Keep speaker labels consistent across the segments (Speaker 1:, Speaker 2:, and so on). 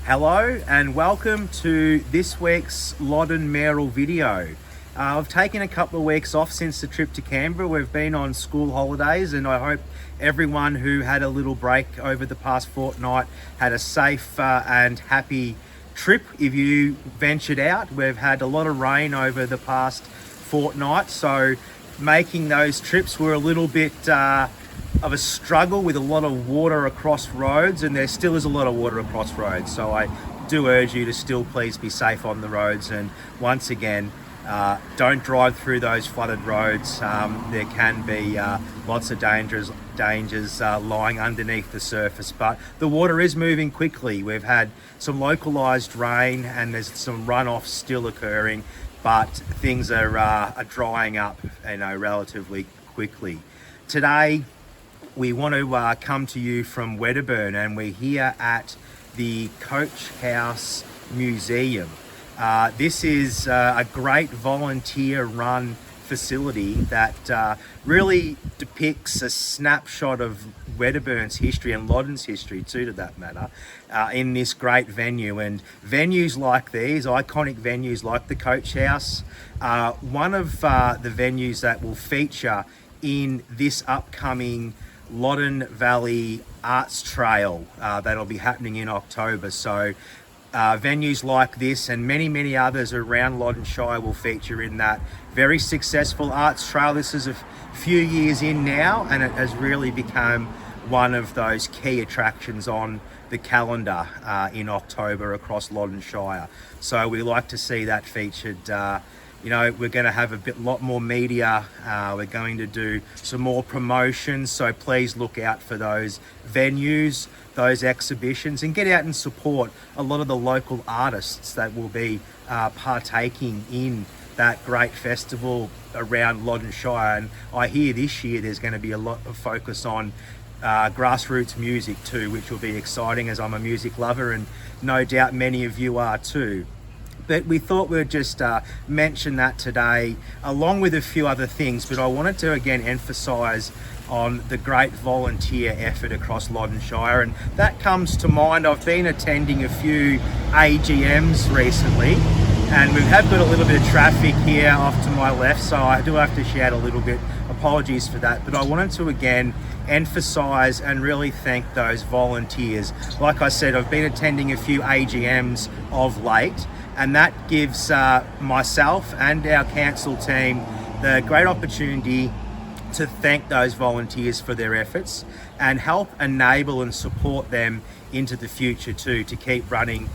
Speaker 1: Hello and welcome to this week's Loddon Mayoral video. I've taken a couple of weeks off since the trip to Canberra. We've been on school holidays and I hope everyone who had a little break over the past fortnight had a safe and happy trip. If you ventured out, we've had a lot of rain over the past fortnight, so making those trips were a little bit of a struggle with a lot of water across roads, and there still is a lot of water across roads, so I do urge you to still please be safe on the roads. And once again, don't drive through those flooded roads. There can be lots of dangers lying underneath the surface, but the water is moving quickly. We've had some localized rain and there's some runoff still occurring, but things are drying up, relatively quickly. Today we want to come to you from Wedderburn, and we're here at the Coach House Museum. This is a great volunteer-run facility that really depicts a snapshot of Wedderburn's history and Loddon's history too, to that matter, in this great venue. And venues like these, iconic venues like the Coach House, one of the venues that will feature in this upcoming Loddon Valley Arts Trail that'll be happening in October. So venues like this and many others around Loddon Shire will feature in that very successful arts trail. This is a few years in now, and it has really become one of those key attractions on the calendar in October across Loddon Shire. So we like to see that featured. We're going to have a lot more media. We're going to do some more promotions, so please look out for those venues, those exhibitions, and get out and support a lot of the local artists that will be partaking in that great festival around Loddon Shire. And I hear this year there's going to be a lot of focus on grassroots music too, which will be exciting, as I'm a music lover and no doubt many of you are too. But we thought we'd just mention that today, along with a few other things. But I wanted to again emphasise on the great volunteer effort across Loddon Shire, and that comes to mind. I've been attending a few AGMs recently, and we have got a little bit of traffic here off to my left, so I do have to shout a little bit. Apologies for that, but I wanted to again emphasize and really thank those volunteers. Like I said, I've been attending a few AGMs of late, and that gives myself and our council team the great opportunity to thank those volunteers for their efforts and help enable and support them into the future too, to keep running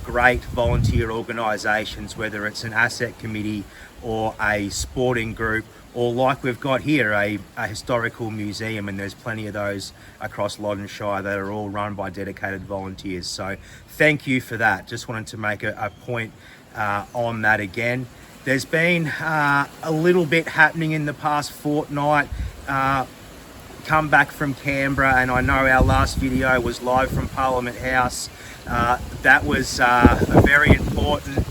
Speaker 1: great volunteer organisations, whether it's an asset committee or a sporting group, or like we've got here, a historical museum, and there's plenty of those across Loddon Shire that are all run by dedicated volunteers. So thank you for that. Just wanted to make a point on that again. There's been a little bit happening in the past fortnight. Come back from Canberra, and I know our last video was live from Parliament House. That was a very important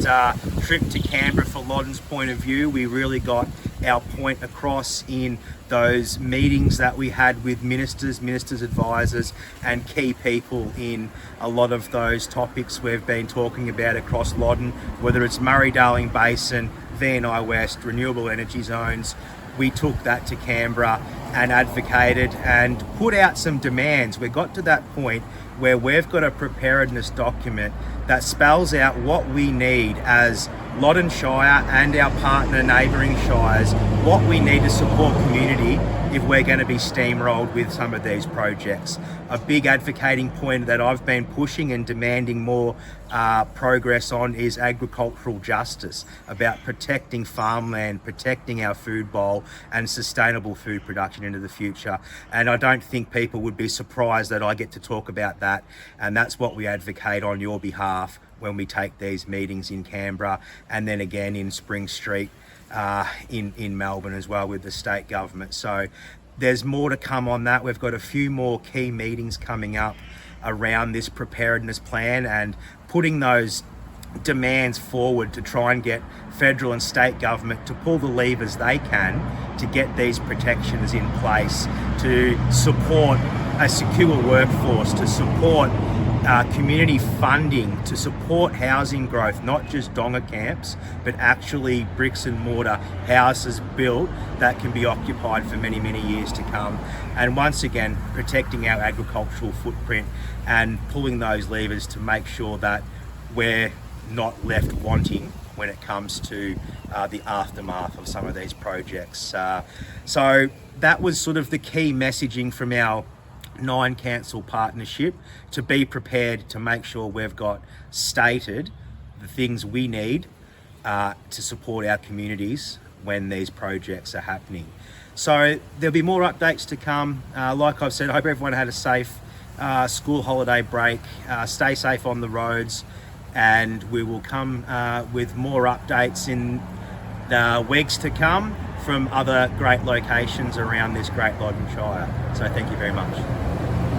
Speaker 1: trip to Canberra for Loddon's point of view. We really got our point across in those meetings that we had with ministers, advisors, and key people in a lot of those topics we've been talking about across Loddon, whether it's Murray-Darling Basin, VNI West, renewable energy zones. We took that to Canberra and advocated and put out some demands. We got to that point where we've got a preparedness document that spells out what we need as Loddon Shire and our partner neighbouring shires, what we need to support community if we're going to be steamrolled with some of these projects. A big advocating point that I've been pushing and demanding more progress on is agricultural justice, about protecting farmland, protecting our food bowl and sustainable food production into the future. And I don't think people would be surprised that I get to talk about that, and that's what we advocate on your behalf when we take these meetings in Canberra, and then again in Spring Street in Melbourne as well with the state government. So there's more to come on that. We've got a few more key meetings coming up around this preparedness plan and putting those demands forward to try and get federal and state government to pull the levers they can to get these protections in place, to support a secure workforce, to support community funding to support housing growth, not just donga camps, but actually bricks and mortar houses built that can be occupied for many, many years to come. And once again, protecting our agricultural footprint and pulling those levers to make sure that we're not left wanting when it comes to the aftermath of some of these projects. So that was sort of the key messaging from our 9 council partnership, to be prepared to make sure we've got stated the things we need to support our communities when these projects are happening. So there'll be more updates to come. Like I've said, I hope everyone had a safe school holiday break. Stay safe on the roads, and we will come with more updates in the weeks to come from other great locations around this great Loddon Shire. So thank you very much.